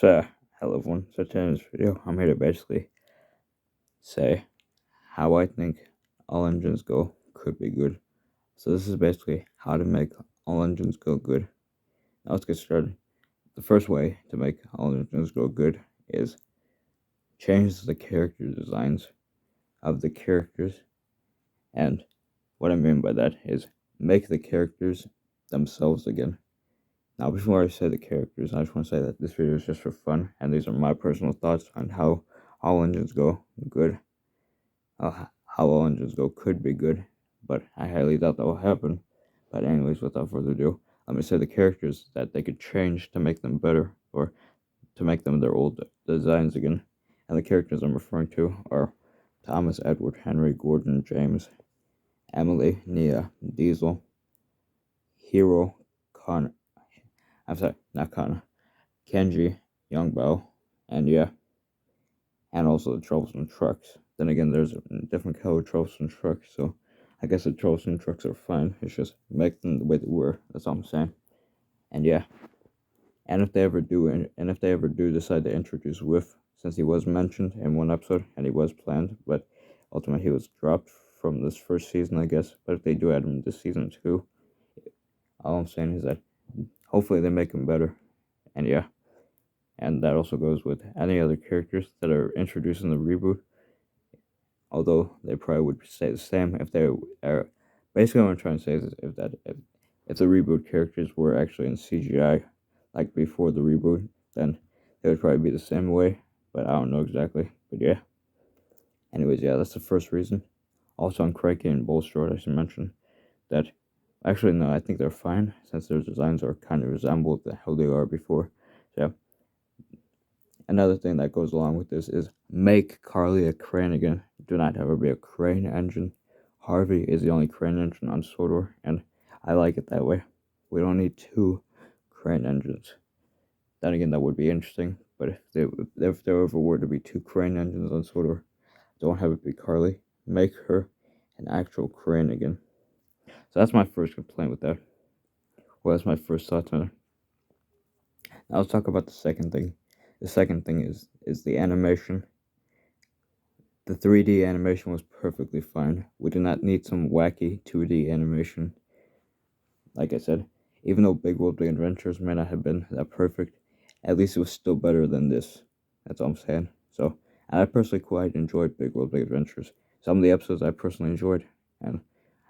So, hello everyone. So today in this video, I'm here to basically say how I think all engines go could be good. So this is basically how to make all engines go good. Now let's get started. The first way to make all engines go good is change the character designs of the characters. And what I mean by that is make the characters themselves again. Now, before I say the characters, I just want to say that this video is just for fun, and these are my personal thoughts on how all engines go good. How all engines go could be good, but I highly doubt that will happen. But anyways, without further ado, let me say the characters that they could change to make them better, or to make them their old designs again. And the characters I'm referring to are Thomas, Edward, Henry, Gordon, James, Emily, Nia, Diesel, Hero, Connor. I'm sorry, not Connor. Kenji, Young Bao, and yeah, and also the troublesome trucks. Then again, there's different color troublesome trucks, so I guess the troublesome trucks are fine. It's just make them the way they were. That's all I'm saying. And yeah, and if they ever do decide to introduce Whiff, since he was mentioned in one episode and he was planned, but ultimately he was dropped from this first season, I guess. But if they do add him this season too, all I'm saying is that hopefully they make him better. And yeah. And that also goes with any other characters that are introduced in the reboot. Although they probably would stay the same if they are. Basically, what I'm trying to say is if the reboot characters were actually in CGI, like before the reboot, then they would probably be the same way. But I don't know exactly. But yeah. Anyways, yeah, that's the first reason. Also, on Crikey and Bulstrode, I should mention that. Actually, no, I think they're fine since their designs are kind of resemble how they are before. So yeah. Another thing that goes along with this is make Carly a crane again. Do not have her be a crane engine. Harvey is the only crane engine on Sodor, and I like it that way. We don't need two crane engines. Then again, that would be interesting. But if there ever were to be two crane engines on Sodor, don't have it be Carly. Make her an actual crane again. So that's my first complaint with that. Well, that's my first thoughts on it. Now let's talk about the second thing. The second thing is the animation. The 3D animation was perfectly fine. We did not need some wacky 2D animation. Like I said, even though Big World Big Adventures may not have been that perfect, at least it was still better than this. That's all I'm saying. So, and I personally quite enjoyed Big World Big Adventures. Some of the episodes I personally enjoyed, and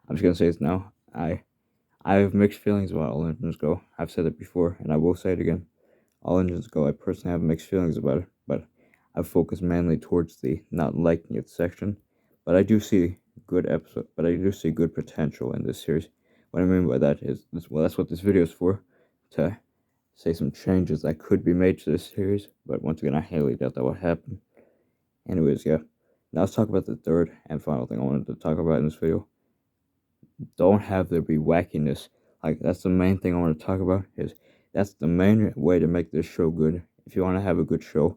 I'm just gonna say this now. I have mixed feelings about All Engines Go. I've said it before, and I will say it again. All Engines Go, I personally have mixed feelings about it, but I focus mainly towards the not liking it section. But I do see good potential in this series. What I mean by that is, well, that's what this video is for, to say some changes that could be made to this series. But once again, I highly doubt that will happen. Anyways, yeah. Now let's talk about the third and final thing I wanted to talk about in this video. Don't have there be wackiness. Like, that's the main thing I want to talk about. That's the main way to make this show good. If you want to have a good show,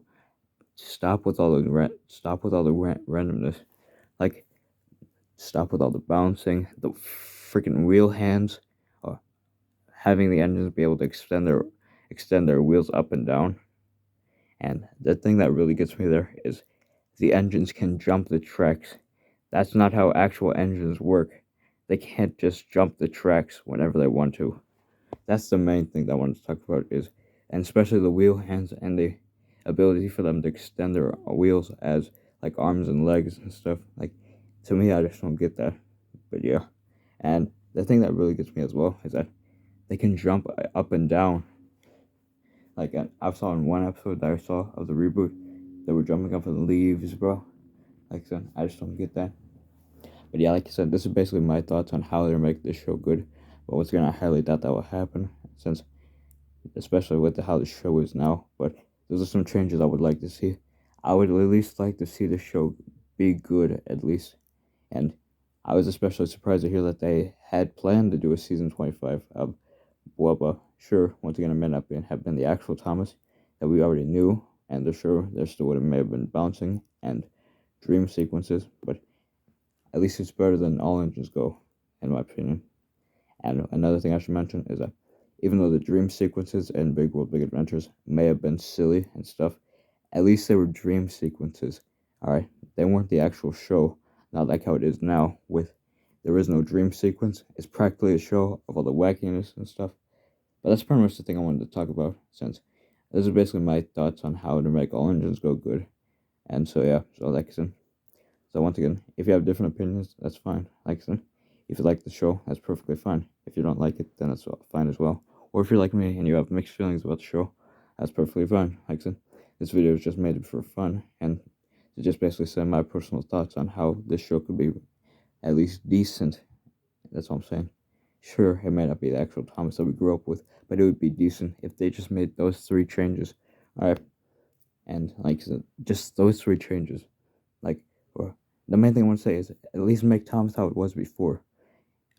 stop with all the randomness. Like, stop with all the bouncing, the freaking wheel hands, or having the engines be able to extend their wheels up and down. And the thing that really gets me there is the engines can jump the tracks. That's not how actual engines work. They can't just jump the tracks whenever they want to. That's the main thing that I wanted to talk about and especially the wheel hands and the ability for them to extend their wheels as like arms and legs and stuff. Like, to me, I just don't get that. But yeah, and the thing that really gets me as well is that they can jump up and down. Like, I saw in one episode that I saw of the reboot, they were jumping up in the leaves, bro. Like I said, I just don't get that. But yeah, like I said, this is basically my thoughts on how they make this show good. But once again, I highly doubt that will happen, since especially with how the show is now. But those are some changes I would like to see. I would at least like to see the show be good, at least. And I was especially surprised to hear that they had planned to do a season 25 of Bubba. Sure, once again, it may not have been the actual Thomas that we already knew, and there still may have been bouncing and dream sequences, but at least it's better than All Engines Go, in my opinion. And another thing I should mention is that Even though the dream sequences in Big World Big Adventures may have been silly and stuff, at least they were dream sequences. Alright, they weren't the actual show, not like how it is now with there is no dream sequence. It's practically a show of all the wackiness and stuff. But that's pretty much the thing I wanted to talk about, since this is basically my thoughts on how to make all engines go good. And so yeah, so like I said, so once again, if you have different opinions, that's fine. Like I said, if you like the show, that's perfectly fine. If you don't like it, then that's fine as well. Or if you're like me and you have mixed feelings about the show, that's perfectly fine. Like I said, this video is just made for fun and to just basically say my personal thoughts on how this show could be at least decent. That's all I'm saying. Sure, it may not be the actual Thomas that we grew up with, but it would be decent if they just made those 3 changes. Alright, and like I said, just those 3 changes. Like, or the main thing I want to say is at least make Thomas how it was before.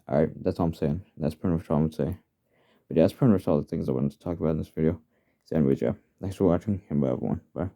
Alright, that's all I'm saying. That's pretty much all I'm saying. But yeah, that's pretty much all the things I wanted to talk about in this video. So anyways, yeah, thanks for watching, and bye everyone. Bye.